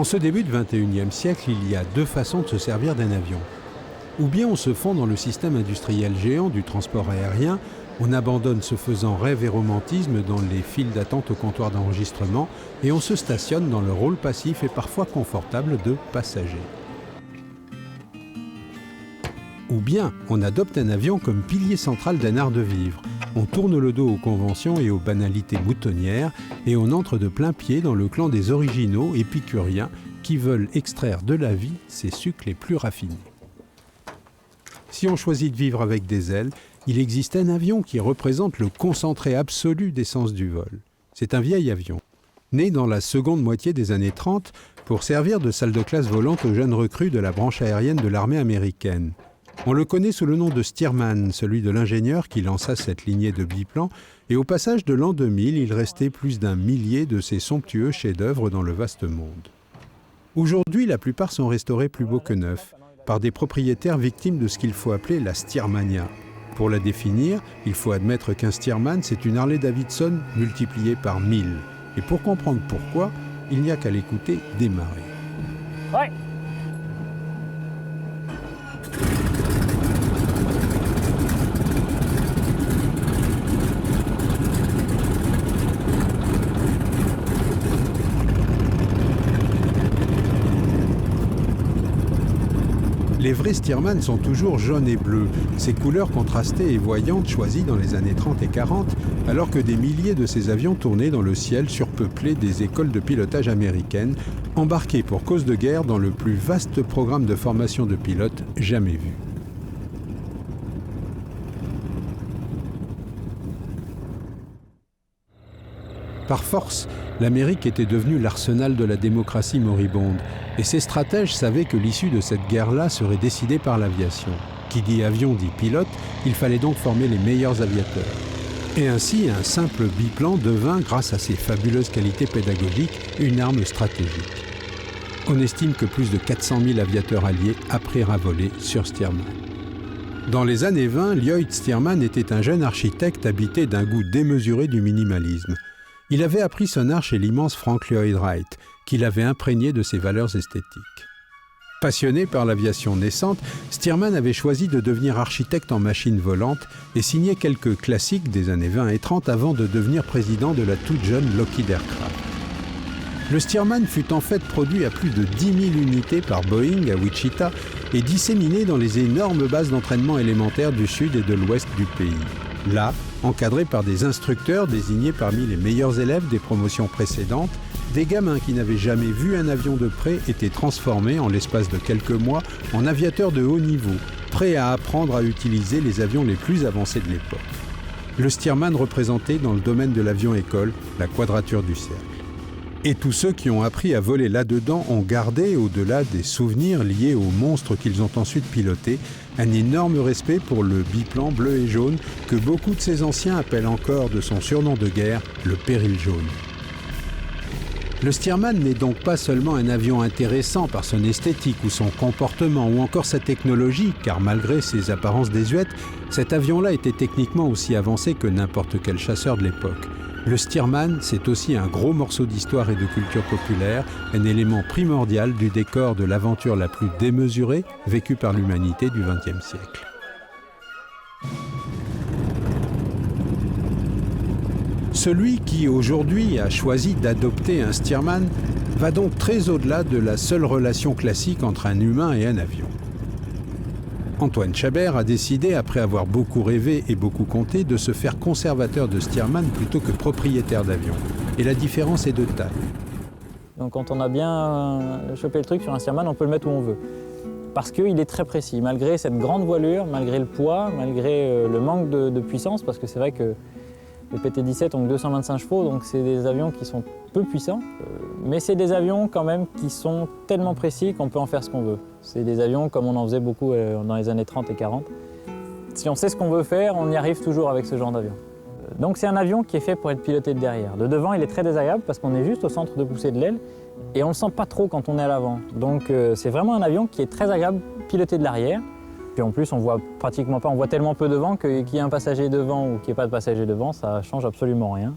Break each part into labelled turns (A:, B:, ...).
A: En ce début de XXIe siècle, il y a deux façons de se servir d'un avion. Ou bien on se fond dans le système industriel géant du transport aérien, on abandonne ce faisant rêve et romantisme dans les files d'attente au comptoir d'enregistrement et on se stationne dans le rôle passif et parfois confortable de passager. Ou bien on adopte un avion comme pilier central d'un art de vivre. On tourne le dos aux conventions et aux banalités boutonnières et on entre de plein pied dans le clan des originaux épicuriens qui veulent extraire de la vie ses sucs les plus raffinés. Si on choisit de vivre avec des ailes, il existe un avion qui représente le concentré absolu des sens du vol. C'est un vieil avion, né dans la seconde moitié des années 30 pour servir de salle de classe volante aux jeunes recrues de la branche aérienne de l'armée américaine. On le connaît sous le nom de Stearman, celui de l'ingénieur qui lança cette lignée de biplans, et au passage de l'an 2000, il restait plus d'un millier de ces somptueux chefs-d'œuvre dans le vaste monde. Aujourd'hui, la plupart sont restaurés plus beaux que neufs, par des propriétaires victimes de ce qu'il faut appeler la Stearmania. Pour la définir, il faut admettre qu'un Stearman, c'est une Harley-Davidson multipliée par 1000. Et pour comprendre pourquoi, il n'y a qu'à l'écouter démarrer.
B: Ouais.
A: Les vrais Stearman sont toujours jaunes et bleus, ces couleurs contrastées et voyantes choisies dans les années 30 et 40, alors que des milliers de ces avions tournaient dans le ciel surpeuplé des écoles de pilotage américaines, embarqués pour cause de guerre dans le plus vaste programme de formation de pilotes jamais vu. Par force, l'Amérique était devenue l'arsenal de la démocratie moribonde, et ses stratèges savaient que l'issue de cette guerre-là serait décidée par l'aviation. Qui dit avion dit pilote, il fallait donc former les meilleurs aviateurs. Et ainsi, un simple biplan devint, grâce à ses fabuleuses qualités pédagogiques, une arme stratégique. On estime que plus de 400 000 aviateurs alliés apprirent à voler sur Stearman. Dans les années 20, Lloyd Stearman était un jeune architecte habité d'un goût démesuré du minimalisme. Il avait appris son art chez l'immense Frank Lloyd Wright, qui l'avait imprégné de ses valeurs esthétiques. Passionné par l'aviation naissante, Stearman avait choisi de devenir architecte en machines volantes et signé quelques classiques des années 20 et 30 avant de devenir président de la toute jeune Lockheed Aircraft. Le Stearman fut en fait produit à plus de 10 000 unités par Boeing à Wichita et disséminé dans les énormes bases d'entraînement élémentaires du sud et de l'ouest du pays. Là, encadré par des instructeurs désignés parmi les meilleurs élèves des promotions précédentes, des gamins qui n'avaient jamais vu un avion de près étaient transformés en l'espace de quelques mois en aviateurs de haut niveau, prêts à apprendre à utiliser les avions les plus avancés de l'époque. Le Stearman représentait dans le domaine de l'avion-école la quadrature du cercle. Et tous ceux qui ont appris à voler là-dedans ont gardé, au-delà des souvenirs liés aux monstres qu'ils ont ensuite pilotés, un énorme respect pour le biplan bleu et jaune que beaucoup de ces anciens appellent encore de son surnom de guerre, le péril jaune. Le Stearman n'est donc pas seulement un avion intéressant par son esthétique ou son comportement ou encore sa technologie, car malgré ses apparences désuètes, cet avion-là était techniquement aussi avancé que n'importe quel chasseur de l'époque. Le Stearman, c'est aussi un gros morceau d'histoire et de culture populaire, un élément primordial du décor de l'aventure la plus démesurée vécue par l'humanité du XXe siècle. Celui qui, aujourd'hui, a choisi d'adopter un Stearman va donc très au-delà de la seule relation classique entre un humain et un avion. Antoine Chabert a décidé, après avoir beaucoup rêvé et beaucoup compté, de se faire conservateur de Stearman plutôt que propriétaire d'avion. Et la différence est de taille.
B: Donc quand on a bien chopé le truc sur un Stearman, on peut le mettre où on veut. Parce qu'il est très précis, malgré cette grande voilure, malgré le poids, malgré le manque de puissance, parce que c'est vrai que les PT-17 ont 225 chevaux, donc c'est des avions qui sont peu puissants. Mais c'est des avions quand même qui sont tellement précis qu'on peut en faire ce qu'on veut. C'est des avions comme on en faisait beaucoup dans les années 30 et 40. Si on sait ce qu'on veut faire, on y arrive toujours avec ce genre d'avion. Donc c'est un avion qui est fait pour être piloté de derrière. De devant, il est très désagréable parce qu'on est juste au centre de poussée de l'aile et on ne le sent pas trop quand on est à l'avant. Donc c'est vraiment un avion qui est très agréable piloté de l'arrière. Puis en plus, on voit pratiquement pas, on voit tellement peu devant que qu'il y ait un passager devant ou qu'il n'y ait pas de passager devant, ça change absolument rien.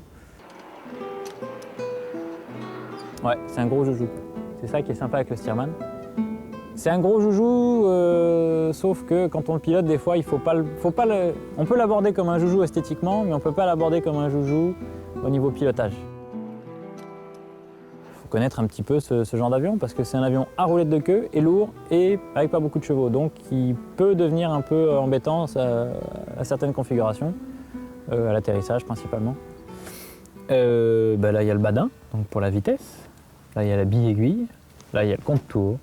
B: Ouais, c'est un gros joujou. C'est ça qui est sympa avec le Stearman. C'est un gros joujou, sauf que quand on le pilote, des fois, on peut l'aborder comme un joujou esthétiquement, mais on ne peut pas l'aborder comme un joujou au niveau pilotage. Il faut connaître un petit peu ce genre d'avion, parce que c'est un avion à roulette de queue, et lourd, et avec pas beaucoup de chevaux. Donc il peut devenir un peu embêtant à certaines configurations, à l'atterrissage principalement. Là, il y a le badin, donc pour la vitesse. Là, il y a la bille aiguille. Là, il y a le compte-tour,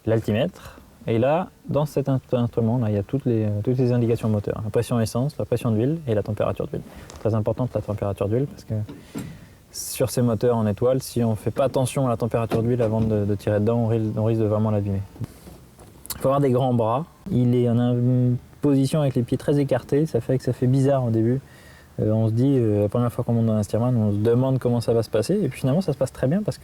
B: l'altimètre. Et là, dans cet instrument, là, il y a toutes les indications moteurs. La pression essence, la pression d'huile et la température d'huile. Très importante la température d'huile parce que sur ces moteurs en étoile, si on ne fait pas attention à la température d'huile avant de tirer dedans, on risque de vraiment l'abîmer. Il faut avoir des grands bras. Il est en une position avec les pieds très écartés. Ça fait bizarre au début. On se dit, la première fois qu'on monte dans un Stearman, on se demande comment ça va se passer. Et puis finalement, ça se passe très bien parce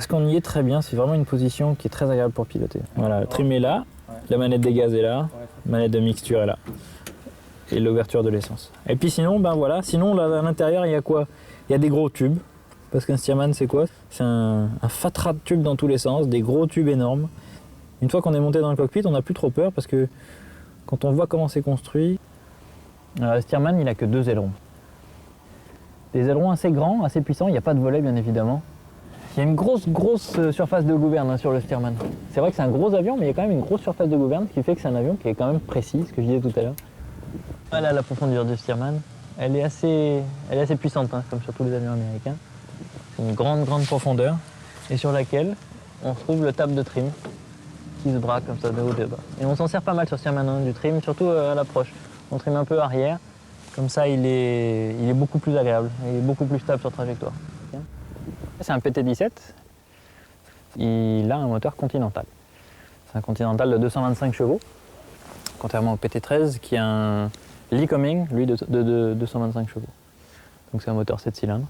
B: qu'on y est très bien. C'est vraiment une position qui est très agréable pour piloter. Voilà, le trim est là, la manette des gaz est là, la manette de mixture est là. Et l'ouverture de l'essence. Et puis sinon, sinon là, à l'intérieur, il y a quoi? Il y a des gros tubes. Parce qu'un Stearman, c'est quoi? C'est un fatras de tubes dans tous les sens, des gros tubes énormes. Une fois qu'on est monté dans le cockpit, on n'a plus trop peur parce que quand on voit comment c'est construit, le Stearman, il n'a que 2 ailerons. Des ailerons assez grands, assez puissants, il n'y a pas de volet bien évidemment. Il y a une grosse surface de gouverne sur le Stearman. C'est vrai que c'est un gros avion, mais il y a quand même une grosse surface de gouverne, ce qui fait que c'est un avion qui est quand même précis, ce que je disais tout à l'heure. Voilà la profondeur du Stearman. Elle est assez puissante, hein, comme sur tous les avions américains. C'est une grande profondeur, et sur laquelle on trouve le tab de trim, qui se braque comme ça de haut et de bas. Et on s'en sert pas mal sur Stearman, hein, du trim, surtout à l'approche. On trim un peu arrière, comme ça il est beaucoup plus agréable, il est beaucoup plus stable sur trajectoire. C'est un PT-17, il a un moteur Continental. C'est un Continental de 225 chevaux, contrairement au PT-13 qui a un Lycoming, lui, de 225 chevaux. Donc c'est un moteur 7 cylindres,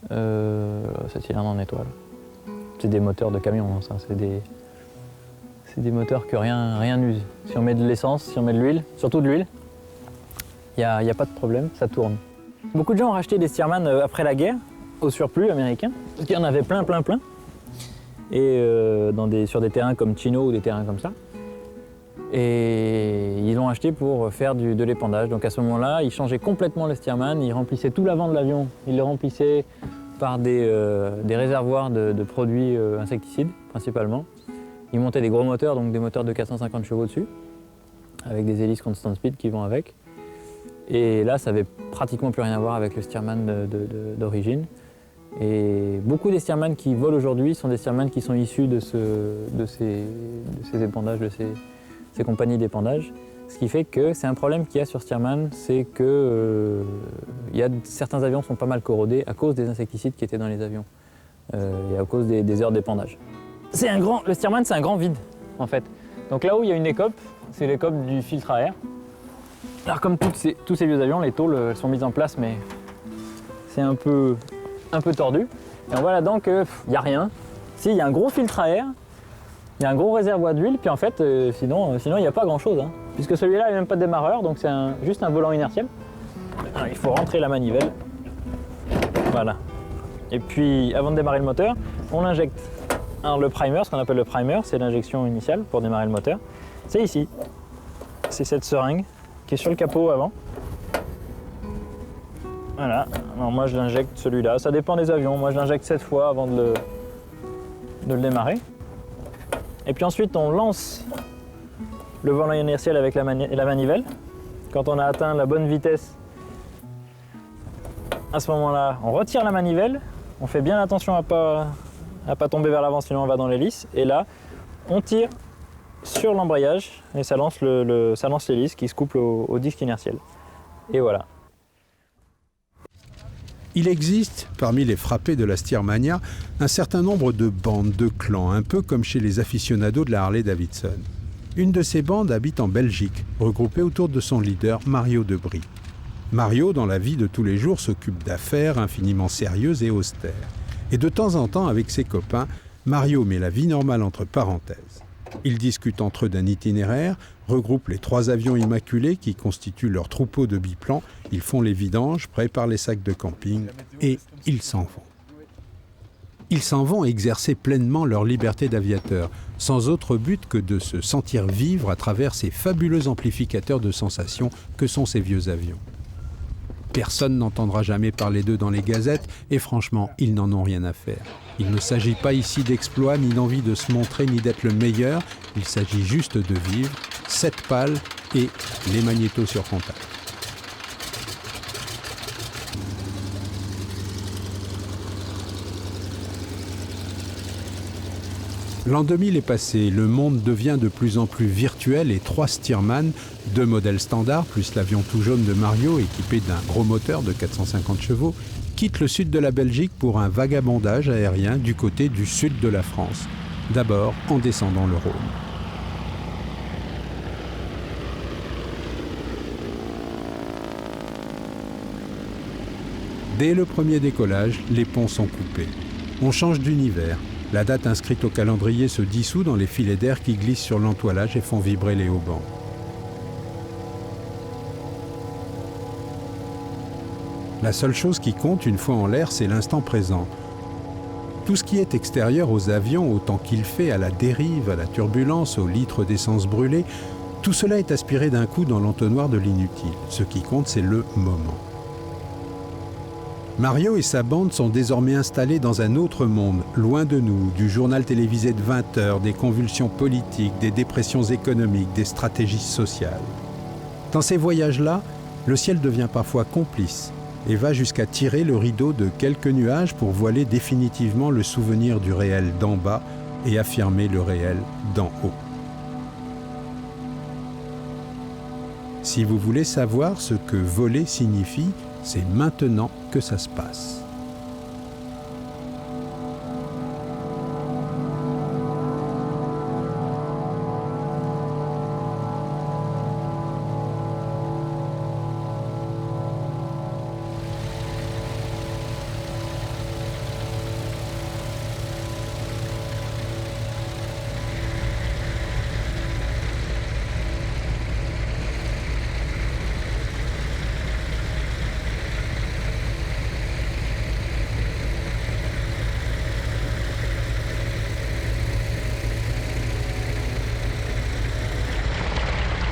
B: 7 cylindres en étoile. C'est des moteurs de camion, hein, ça, c'est des moteurs que rien n'use. Si on met de l'essence, si on met de l'huile, surtout de l'huile, il n'y a pas de problème, ça tourne. Beaucoup de gens ont racheté des Stearman après la guerre, au surplus américain, parce qu'il y en avait plein. Et sur des terrains comme Chino ou des terrains comme ça. Et ils l'ont acheté pour faire de l'épandage. Donc à ce moment-là, ils changeaient complètement le Stearman, ils remplissaient tout l'avant de l'avion, ils le remplissaient par des réservoirs de produits insecticides, principalement. Ils montaient des gros moteurs, donc des moteurs de 450 chevaux dessus, avec des hélices constant speed qui vont avec. Et là, ça n'avait pratiquement plus rien à voir avec le Stearman d'origine. Et beaucoup des Stearman qui volent aujourd'hui sont des Stearman qui sont issus de ces épandages, de ces compagnies d'épandage. Ce qui fait que c'est un problème qu'il y a sur Stearman, c'est que certains avions sont pas mal corrodés à cause des insecticides qui étaient dans les avions et à cause des heures d'épandage. Le Stearman, c'est un grand vide, en fait. Donc là où il y a une écope, c'est l'écope du filtre à air. Alors comme tous ces vieux avions, les tôles elles sont mises en place, mais c'est un peu tordu. Et on voit là-dedans qu'il n'y a rien. Si, il y a un gros filtre à air, il y a un gros réservoir d'huile, puis en fait, sinon il n'y a pas grand-chose. Hein. Puisque celui-là, il n'a même pas de démarreur, donc c'est juste un volant inertiel. Alors, il faut rentrer la manivelle. Voilà. Et puis, avant de démarrer le moteur, on l'injecte. Alors le primer, ce qu'on appelle le primer, c'est l'injection initiale pour démarrer le moteur. C'est ici. C'est cette seringue qui est sur le capot avant. Voilà. Alors moi je l'injecte celui-là. Ça dépend des avions. Moi je l'injecte 7 fois avant de le démarrer. Et puis ensuite on lance le volant inertiel avec la manivelle. Quand on a atteint la bonne vitesse, à ce moment-là, on retire la manivelle. On fait bien attention à pas tomber vers l'avant, sinon on va dans l'hélice. Et là, on tire sur l'embrayage et ça lance l'hélice qui se couple au disque inertiel. Et voilà.
A: Il existe, parmi les frappés de la Stearmania, un certain nombre de bandes, de clans, un peu comme chez les aficionados de la Harley-Davidson. Une de ces bandes habite en Belgique, regroupée autour de son leader Mario Debris. Mario, dans la vie de tous les jours, s'occupe d'affaires infiniment sérieuses et austères. Et de temps en temps, avec ses copains, Mario met la vie normale entre parenthèses. Ils discutent entre eux d'un itinéraire, regroupent les 3 avions immaculés qui constituent leur troupeau de biplans, ils font les vidanges, préparent les sacs de camping et ils s'en vont. Ils s'en vont exercer pleinement leur liberté d'aviateur, sans autre but que de se sentir vivre à travers ces fabuleux amplificateurs de sensations que sont ces vieux avions. Personne n'entendra jamais parler d'eux dans les gazettes, et franchement, ils n'en ont rien à faire. Il ne s'agit pas ici d'exploit, ni d'envie de se montrer, ni d'être le meilleur. Il s'agit juste de vivre, 7 pales et les magnétos sur contact. L'an 2000 est passé, le monde devient de plus en plus virtuel et 3 Stearman, 2 modèles standards, plus l'avion tout jaune de Mario équipé d'un gros moteur de 450 chevaux, quittent le sud de la Belgique pour un vagabondage aérien du côté du sud de la France, d'abord en descendant le Rhône. Dès le premier décollage, les ponts sont coupés. On change d'univers. La date inscrite au calendrier se dissout dans les filets d'air qui glissent sur l'entoilage et font vibrer les haubans. La seule chose qui compte une fois en l'air, c'est l'instant présent. Tout ce qui est extérieur aux avions, au temps qu'il fait, à la dérive, à la turbulence, aux litres d'essence brûlée, tout cela est aspiré d'un coup dans l'entonnoir de l'inutile. Ce qui compte, c'est le moment. Mario et sa bande sont désormais installés dans un autre monde, loin de nous, du journal télévisé de 20 heures, des convulsions politiques, des dépressions économiques, des stratégies sociales. Dans ces voyages-là, le ciel devient parfois complice et va jusqu'à tirer le rideau de quelques nuages pour voiler définitivement le souvenir du réel d'en bas et affirmer le réel d'en haut. Si vous voulez savoir ce que voler signifie, c'est maintenant que ça se passe.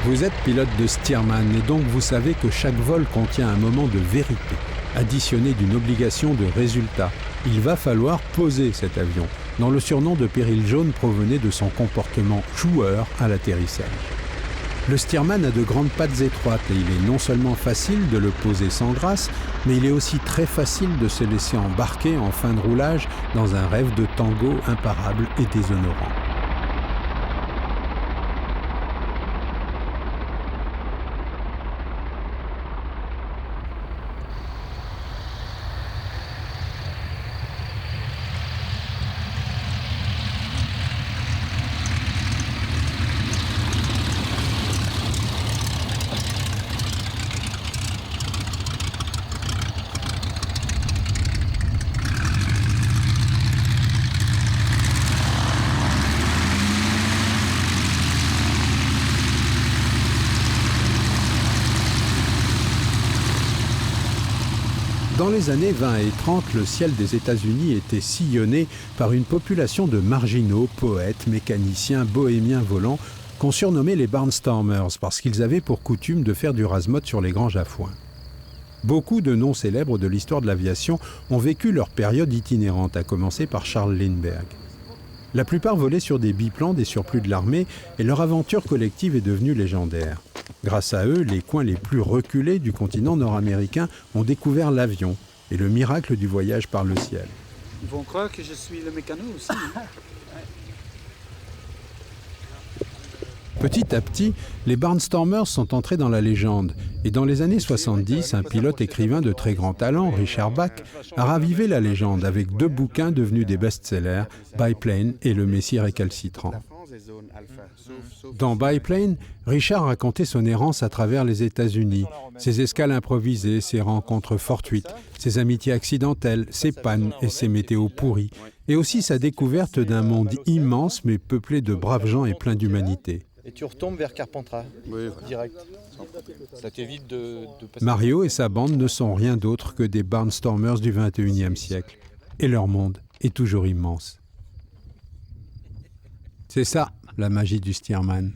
A: Vous êtes pilote de Stearman et donc vous savez que chaque vol contient un moment de vérité, additionné d'une obligation de résultat. Il va falloir poser cet avion, dont le surnom de Péril jaune provenait de son comportement joueur à l'atterrissage. Le Stearman a de grandes pattes étroites et il est non seulement facile de le poser sans grâce, mais il est aussi très facile de se laisser embarquer en fin de roulage dans un rêve de tango imparable et déshonorant. Dans les années 20 et 30, le ciel des États-Unis était sillonné par une population de marginaux, poètes, mécaniciens, bohémiens volants, qu'on surnommait les barnstormers parce qu'ils avaient pour coutume de faire du rase-motte sur les granges à foin. Beaucoup de noms célèbres de l'histoire de l'aviation ont vécu leur période itinérante, à commencer par Charles Lindbergh. La plupart volaient sur des biplans des surplus de l'armée et leur aventure collective est devenue légendaire. Grâce à eux, les coins les plus reculés du continent nord-américain ont découvert l'avion et le miracle du voyage par le ciel.
C: Ils vont croire que je suis le mécano aussi.
A: Petit à petit, les barnstormers sont entrés dans la légende. Et dans les années 70, un pilote écrivain de très grand talent, Richard Bach, a ravivé la légende avec 2 bouquins devenus des best-sellers, Biplane et Le Messie récalcitrant. Dans Biplane, Richard racontait son errance à travers les États-Unis, ses escales improvisées, ses rencontres fortuites, ses amitiés accidentelles, ses pannes et ses météos pourries, et aussi sa découverte d'un monde immense mais peuplé de braves gens et plein d'humanité.
D: Et tu retombes vers Carpentras, direct. Ça t'évite de passer...
A: Mario et sa bande ne sont rien d'autre que des barnstormers du XXIe siècle. Et leur monde et toujours immense. C'est ça, la magie du Stearman.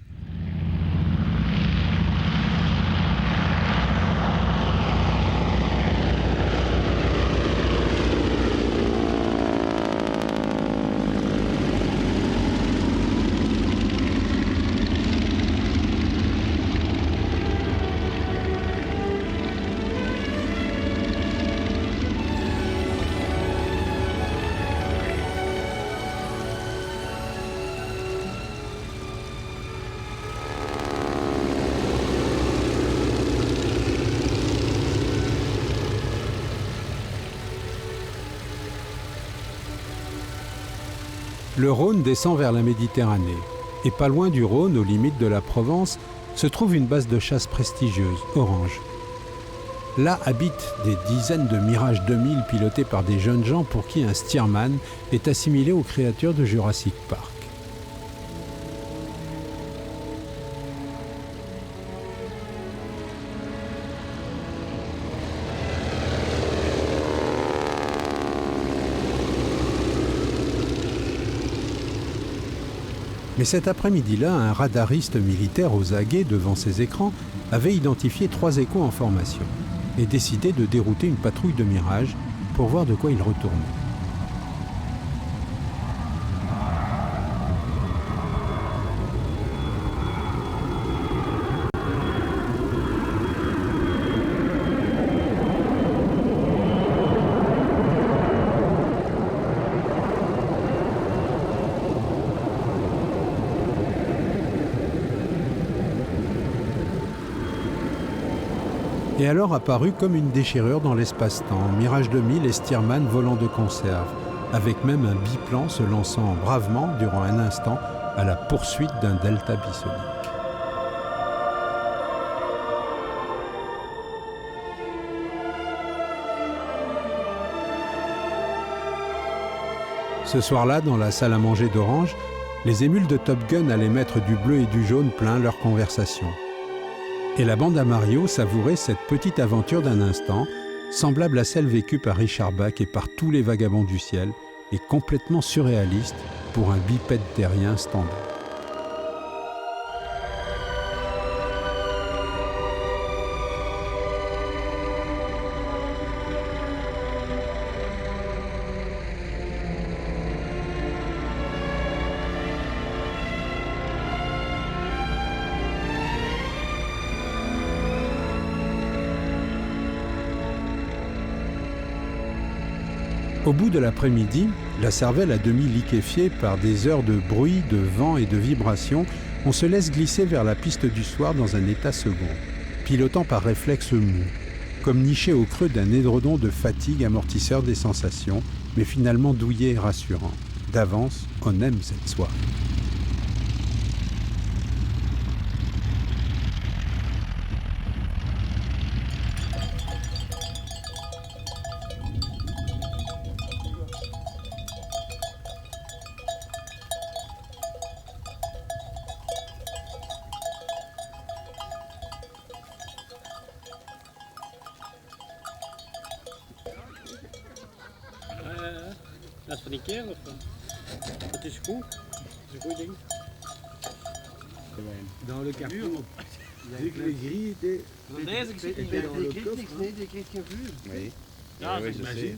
A: Le Rhône descend vers la Méditerranée. Et pas loin du Rhône, aux limites de la Provence, se trouve une base de chasse prestigieuse, Orange. Là habitent des dizaines de Mirage 2000 pilotés par des jeunes gens pour qui un Stearman est assimilé aux créatures de Jurassic Park. Mais cet après-midi-là, un radariste militaire aux aguets devant ses écrans avait identifié 3 échos en formation et décidé de dérouter une patrouille de Mirage pour voir de quoi il retournait. Et alors apparut comme une déchirure dans l'espace-temps, Mirage 2000 et Stearman volant de conserve, avec même un biplan se lançant bravement durant un instant à la poursuite d'un delta bisonique. Ce soir-là, dans la salle à manger d'Orange, les émules de Top Gun allaient mettre du bleu et du jaune plein leur conversation. Et la bande à Mario savourait cette petite aventure d'un instant, semblable à celle vécue par Richard Bach et par tous les vagabonds du ciel, et complètement surréaliste pour un bipède terrien standard. Au bout de l'après-midi, la cervelle à demi liquéfiée par des heures de bruit, de vent et de vibrations, on se laisse glisser vers la piste du soir dans un état second, pilotant par réflexe mou, comme niché au creux d'un édredon de fatigue amortisseur des sensations, mais finalement douillet et rassurant. D'avance, on aime cette soirée.
C: Dat is van die kerel of wat? Dat is goed. Dat is een goed ding.
E: Dans le carton. Vu que le gris était
C: Deze ik zit niet
E: dans le coffre.
F: Nee, die krijgt geen vuur.
E: Oui.
C: Ja,
E: oui,
C: dat
E: je
C: is
E: sais.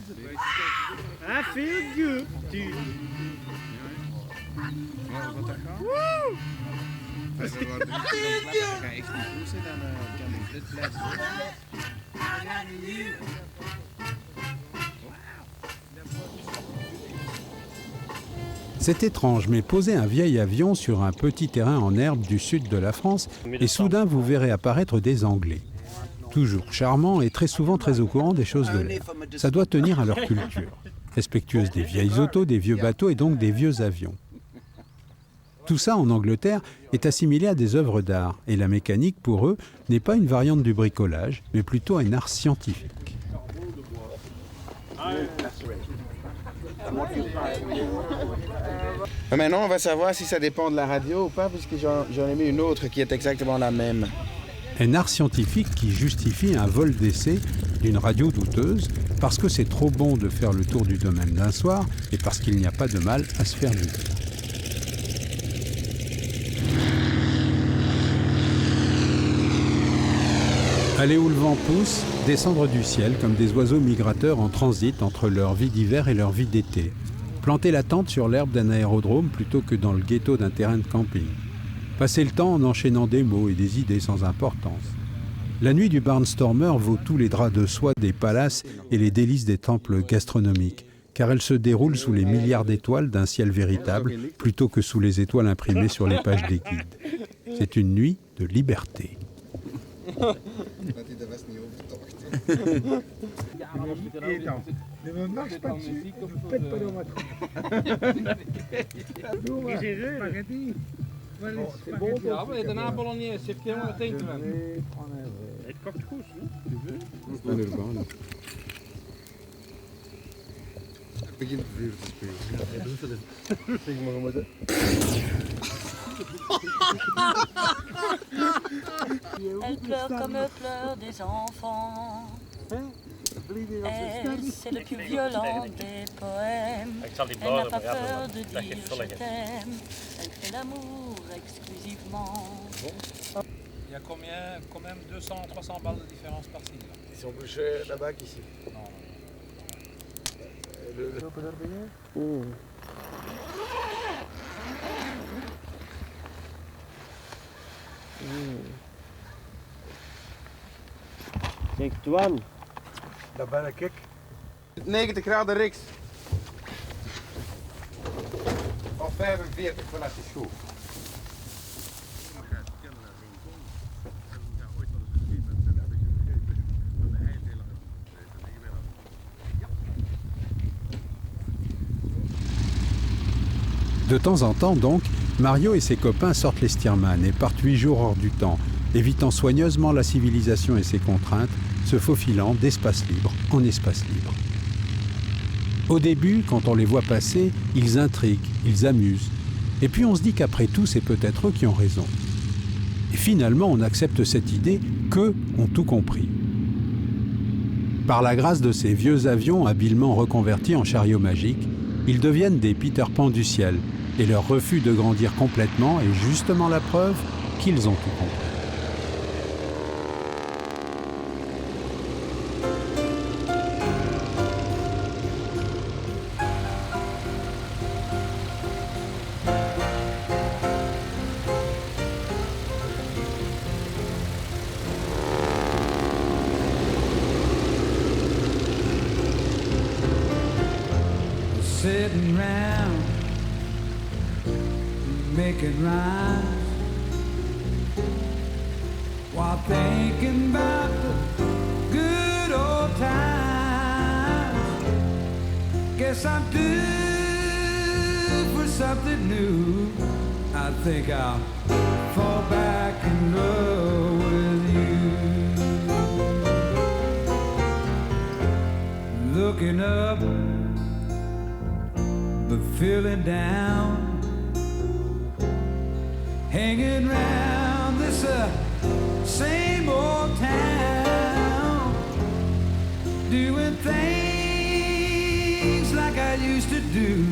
C: I feel good.
E: Als er wat drie keer dan klappen, ga je echt niet goed zijn, dan kan de flit blijven.
A: C'est étrange, mais posez un vieil avion sur un petit terrain en herbe du sud de la France et soudain vous verrez apparaître des Anglais. Toujours charmants et très souvent très au courant des choses de l'air. Ça doit tenir à leur culture, respectueuse des vieilles autos, des vieux bateaux et donc des vieux avions. Tout ça, en Angleterre, est assimilé à des œuvres d'art, et la mécanique, pour eux, n'est pas une variante du bricolage, mais plutôt un art scientifique.
E: Maintenant, on va savoir si ça dépend de la radio ou pas, puisque j'en ai mis une autre qui est exactement la même.
A: Un art scientifique qui justifie un vol d'essai d'une radio douteuse, parce que c'est trop bon de faire le tour du domaine d'un soir et parce qu'il n'y a pas de mal à se faire l'idée. Aller où le vent pousse, descendre du ciel comme des oiseaux migrateurs en transit entre leur vie d'hiver et leur vie d'été. Planter la tente sur l'herbe d'un aérodrome plutôt que dans le ghetto d'un terrain de camping. Passer le temps en enchaînant des mots et des idées sans importance. La nuit du barnstormer vaut tous les draps de soie des palaces et les délices des temples gastronomiques, car elle se déroule sous les milliards d'étoiles d'un ciel véritable plutôt que sous les étoiles imprimées sur les pages des guides. C'est une nuit de liberté.
F: Ne me marche pas dessus, ne pète pas dans ma trompe. Spaghetti. C'est bon.
C: Ja, maar daarna bolognese, heeft hij helemaal geen te maken. Het kookt goed, hè?
E: Het begint vuur te spelen.
F: Zeg maar om het.
G: Elle pleure comme pleurent des enfants. Elle, c'est le plus violent des poèmes. Elle n'a pas peur de dire je t'aime. Elle fait l'amour exclusivement.
H: Il y a combien, quand même 200, 300 balles de différence par-ci.
F: Ils sont plus chers là-bas qu'ici.
H: Non.
C: Zeg, Twan.
F: Là-bas, la kijk.
E: 90 graden rechts. Of 45, voilà, het is goed.
A: De temps en temps, donc, Mario et ses copains sortent les Stearman et partent 8 jours hors du temps, évitant soigneusement la civilisation et ses contraintes, se faufilant d'espace libre en espace libre. Au début, quand on les voit passer, ils intriguent, ils amusent. Et puis on se dit qu'après tout, c'est peut-être eux qui ont raison. Et finalement, on accepte cette idée qu'eux ont tout compris. Par la grâce de ces vieux avions habilement reconvertis en chariots magiques, ils deviennent des Peter Pan du ciel, et leur refus de grandir complètement est justement la preuve qu'ils ont tout compris.
I: Sitting round, making rhymes, while thinking about the good old times. Guess I'm due for something new. I think I'll fall back in love with you. Looking up, but feeling down, hanging round this same old town, doing things like I used to do,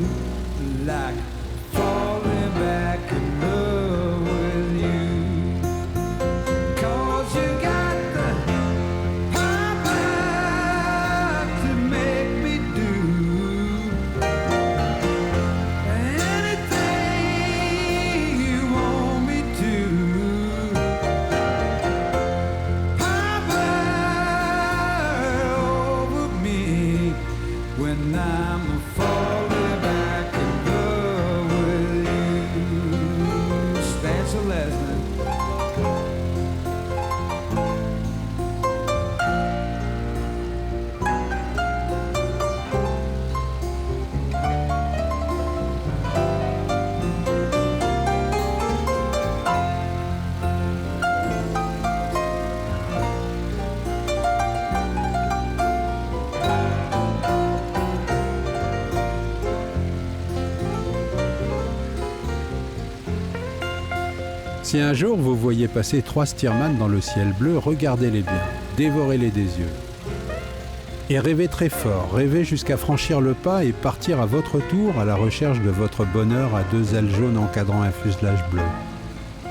I: like falling back in love with you. 'Cause you got the power to make me do
A: Si un jour vous voyez passer 3 Stearman dans le ciel bleu, regardez-les bien, dévorez-les des yeux. Et rêvez très fort, rêvez jusqu'à franchir le pas et partir à votre tour à la recherche de votre bonheur à 2 ailes jaunes encadrant un fuselage bleu.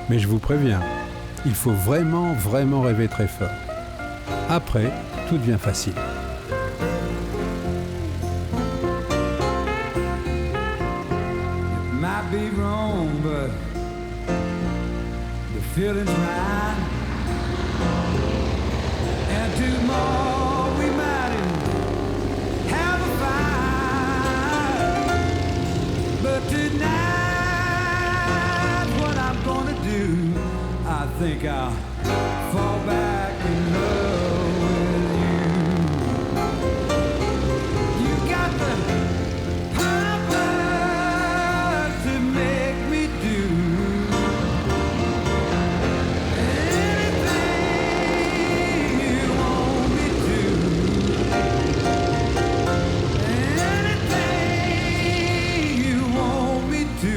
A: Mais je vous préviens, il faut vraiment, vraiment rêver très fort. Après, tout devient facile.
I: It might be wrong, but the feeling's mine. And tomorrow we might have a fight. But tonight, what I'm gonna do, I think I'll fall back in love with you. You got the power to make me do anything you want me to. Anything you want me to.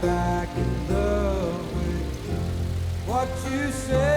I: Back in love with what you said.